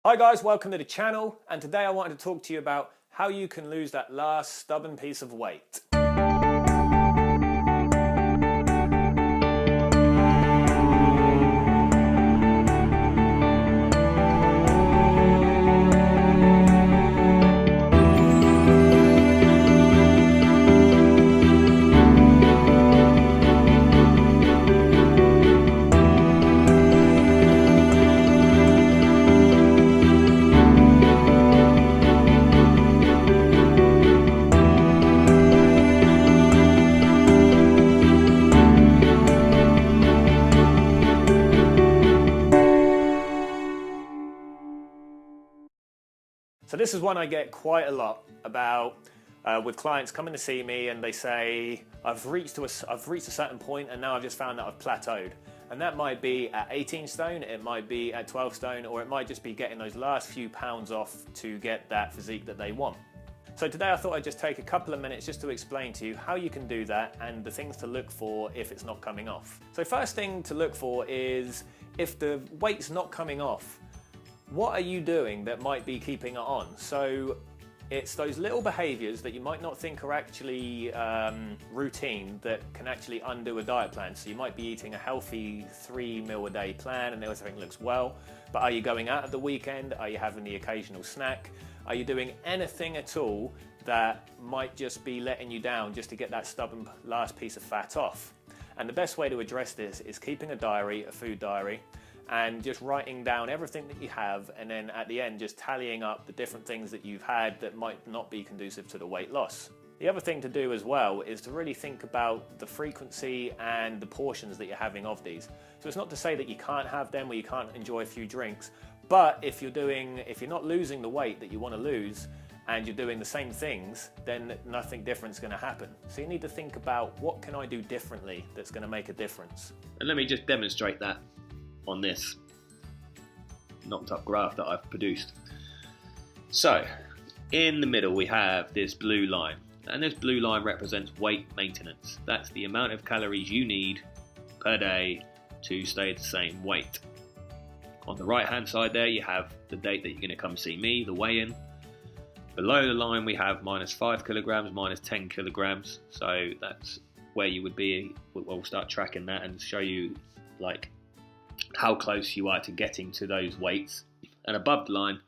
Hi guys, welcome to the channel, and today I wanted to talk to you about how you can lose that last stubborn piece of weight. So this is one I get quite a lot about with clients coming to see me and they say, I've reached a certain point and now I've just found that I've plateaued. And that might be at 18 stone, it might be at 12 stone, or it might just be getting those last few pounds off to get that physique that they want. So today I thought I'd just take a couple of minutes just to explain to you how you can do that and the things to look for if it's not coming off. So first thing to look for is if the weight's not coming off, what are you doing that might be keeping it on? So it's those little behaviors that you might not think are actually routine that can actually undo a diet plan. So you might be eating a healthy 3 meal a day plan and everything looks well, but are you going out at the weekend? Are you having the occasional snack? Are you doing anything at all that might just be letting you down just to get that stubborn last piece of fat off? And the best way to address this is keeping a diary, a food diary, and just writing down everything that you have, and then at the end just tallying up the different things that you've had that might not be conducive to the weight loss. The other thing to do as well is to really think about the frequency and the portions that you're having of these. So it's not to say that you can't have them or you can't enjoy a few drinks, but if you're not losing the weight that you want to lose and you're doing the same things, then nothing different is going to happen. So you need to think about, what can I do differently that's going to make a difference? And let me just demonstrate that on this Nontop graph that I've produced. So in the middle we have this blue line, and this blue line represents weight maintenance. That's the amount of calories you need per day to stay the same weight. On the right hand side there you have the date that you're going to come see me, the weigh-in. Below the line we have -5 kilograms, -10 kilograms, so that's where you would be. We'll start tracking that and show you like how close you are to getting to those weights. And above the line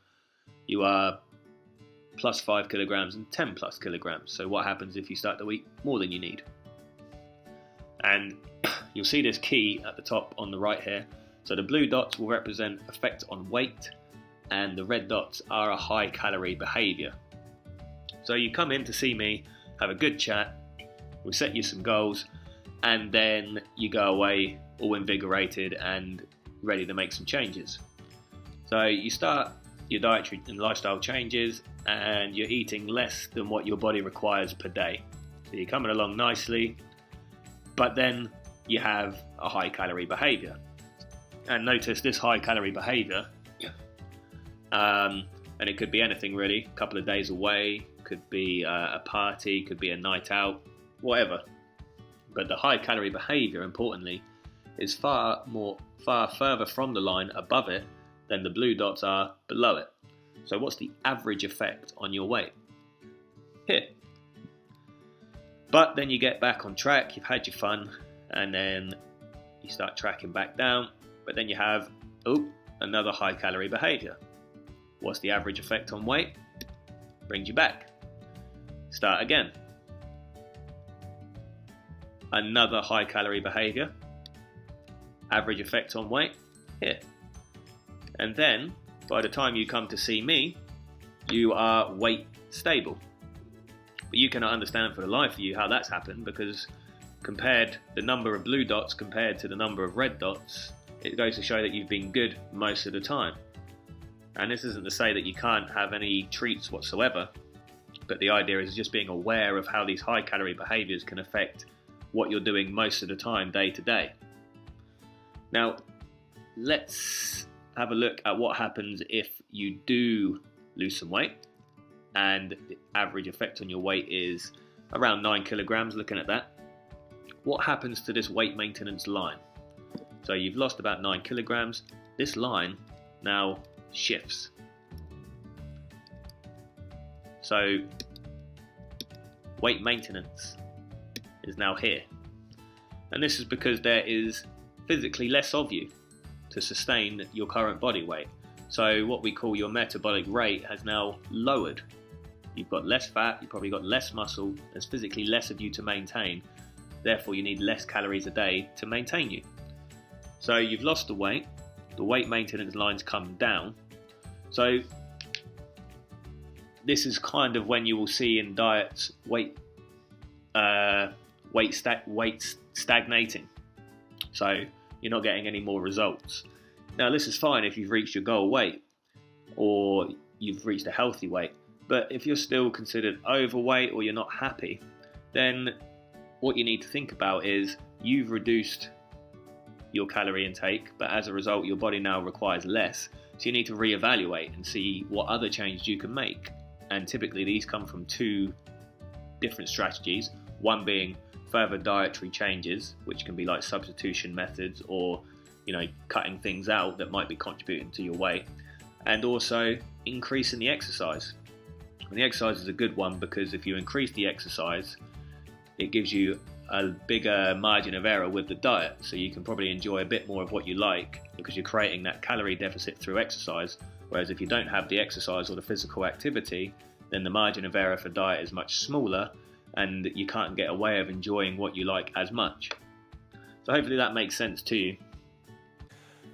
you are +5 kilograms and 10+ kilograms. So what happens if you start to eat more than you need? And you'll see this key at the top on the right here. So the blue dots will represent effect on weight, and the red dots are a high calorie behavior. So you come in to see me, have a good chat, we'll set you some goals, and then you go away all invigorated and ready to make some changes. So you start your dietary and lifestyle changes and you're eating less than what your body requires per day. So you're coming along nicely, but then you have a high calorie behavior. And notice this high calorie behavior, and it could be anything really, a couple of days away, could be a party, could be a night out, whatever. But the high calorie behavior, importantly, is far further from the line above it than the blue dots are below it. So what's the average effect on your weight? Here. But then you get back on track, you've had your fun, and then you start tracking back down, but then you have, another high calorie behavior. What's the average effect on weight? Brings you back. Start again. Another high calorie behavior. Average effect on weight, here. And then by the time you come to see me, you are weight stable. But you cannot understand for the life of you how that's happened, because compared the number of blue dots compared to the number of red dots, it goes to show that you've been good most of the time. And this isn't to say that you can't have any treats whatsoever, but the idea is just being aware of how these high calorie behaviors can affect what you're doing most of the time, day to day. Now, let's have a look at what happens if you do lose some weight and the average effect on your weight is around 9 kilograms, looking at that. What happens to this weight maintenance line? So you've lost about 9 kilograms. This line now shifts. So weight maintenance is now here. And this is because there is physically less of you to sustain your current body weight. So what we call your metabolic rate has now lowered. You've got less fat, you've probably got less muscle, there's physically less of you to maintain, therefore you need less calories a day to maintain you. So you've lost the weight maintenance lines come down. So this is kind of when you will see in diets weight stagnating. So you're not getting any more results. Now this is fine if you've reached your goal weight or you've reached a healthy weight, but if you're still considered overweight or you're not happy, then what you need to think about is you've reduced your calorie intake, but as a result your body now requires less, so you need to reevaluate and see what other changes you can make. And typically these come from two different strategies, one being further dietary changes, which can be like substitution methods or cutting things out that might be contributing to your weight, and also increasing the exercise. And the exercise is a good one because if you increase the exercise, it gives you a bigger margin of error with the diet, so you can probably enjoy a bit more of what you like because you're creating that calorie deficit through exercise. Whereas if you don't have the exercise or the physical activity, then the margin of error for diet is much smaller and you can't get a way of enjoying what you like as much. So hopefully that makes sense to you.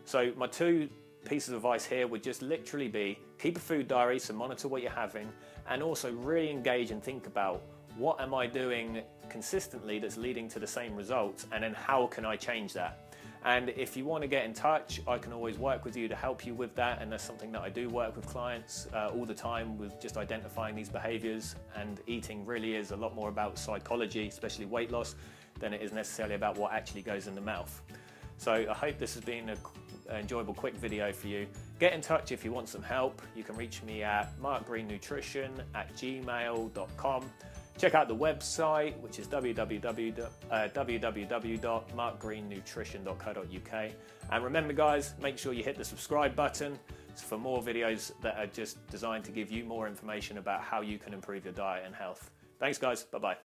So my two pieces of advice here would just literally be keep a food diary, so monitor what you're having, and also really engage and think about what am I doing consistently that's leading to the same results, and then how can I change that. And if you want to get in touch, I can always work with you to help you with that, and that's something that I do work with clients all the time, with just identifying these behaviors. And eating really is a lot more about psychology, especially weight loss, than it is necessarily about what actually goes in the mouth. So I hope this has been an enjoyable quick video for you. Get in touch if you want some help. You can reach me at markgreennutrition@gmail.com. Check out the website, which is www.markgreennutrition.co.uk. And remember guys, make sure you hit the subscribe button for more videos that are just designed to give you more information about how you can improve your diet and health. Thanks guys, bye-bye.